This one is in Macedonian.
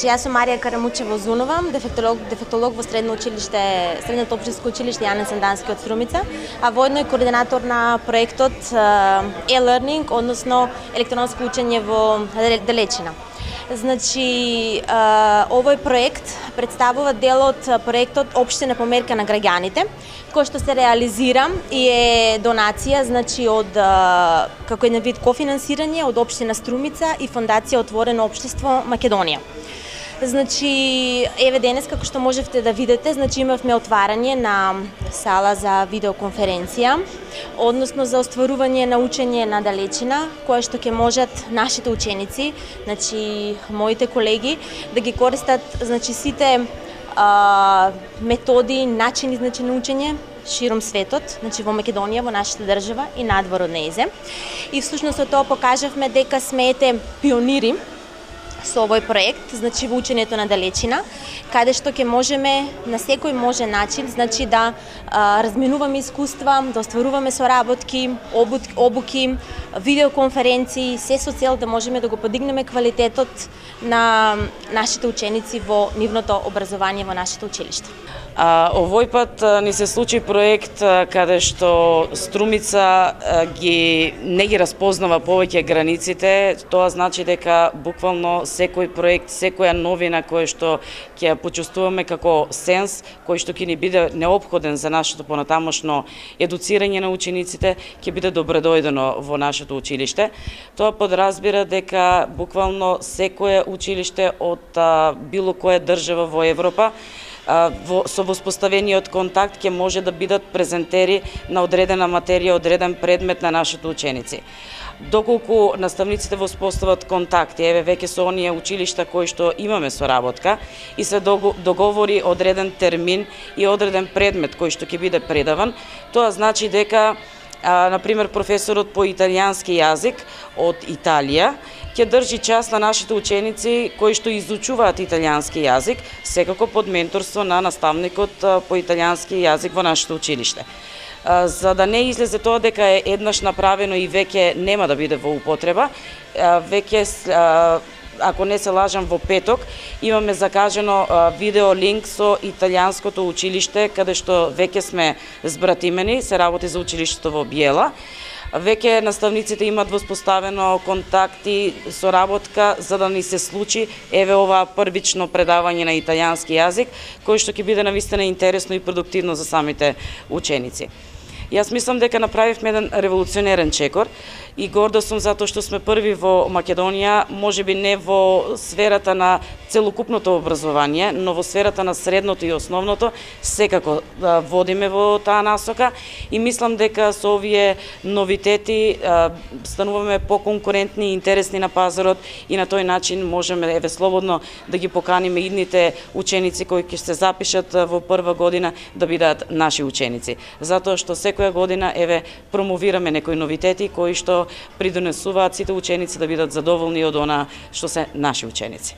Јас сум Марија Карамучева-Озунова, дефектолог во Средното општинско училиште Јанен Сандански од Струмица, а воедно и координатор на проектот e-learning, односно електронско учење во далечина. Значи, овој проект представува дел од проектот Општина померка на граѓаните, кој што се реализира и е донација, значи од како еден вид кофинансирање од Општина Струмица и Фондација Отворено општество Македонија. Значи, еве денес, како што можевте да видите, значи имавме отварање на сала за видеоконференција, односно за остварување на учење на далечина, кое што ќе можат нашите ученици, значи моите колеги, да ги користат, значи сите методи, начини значи на учење широм светот, значи во Македонија, во нашата држава и надвор од нејзе. И всушност со тоа покажавме дека сме пионири со овој проект, значи во учењето на далечина, каде што ќе можеме на секој можен начин, значи да разменуваме искуства, да остваруваме соработки, обуки, видеоконференции, се со цел да можеме да го подигнеме квалитетот на нашите ученици во нивното образование во нашето училиште. Овој пат ни се случи проект каде што Струмица не ги распознава повеќе границите. Тоа значи дека буквално секој проект, секоја новина која што ќе ја почувствуваме како сенс, кој што ќе ни биде неопходен за нашето понатамошно едуцирање на учениците, ќе биде добредојдено во нашето училиште. Тоа подразбира дека буквално секое училиште од било која држава во Европа со воспоставениот контакт ќе може да бидат презентери на одредена материја, одреден предмет на нашите ученици. Доколку наставниците воспостават контакти, еве веќе со оние училишта кои што имаме соработка и се договори одреден термин и одреден предмет кој што ќе биде предаван, тоа значи дека например професорот по италијански јазик од Италија ќе држи час на нашите ученици кои што изучуваат италијански јазик, секако под менторство на наставникот по италијански јазик во нашето училиште. За да не излезе тоа дека е еднаш направено и веќе нема да биде во употреба, веќе ако не се лажам, во петок имаме закажено видеолинк со италијанското училиште, каде што веќе сме збратимени, се работи за училиштето во Биела. Веќе наставниците имат воспоставено контакти, соработка, за да ни се случи еве ова првично предавање на италијански јазик, кој што ќе биде навистина интересно и продуктивно за самите ученици. Јас мислам дека направивме еден револуционерен чекор и горда сум затоа што сме први во Македонија, можеби не во сферата на целокупното образование, но во сферата на средното и основното, секако водиме во таа насока и мислам дека со овие новитети стануваме поконкурентни и интересни на пазарот и на тој начин можеме еве слободно да ги поканиме идните ученици кои ќе се запишат во прва година да бидат наши ученици. Затоа што секоја година еве промовираме некои новитети кои што придонесуваат сите ученици да бидат задоволни од она што се наши ученици.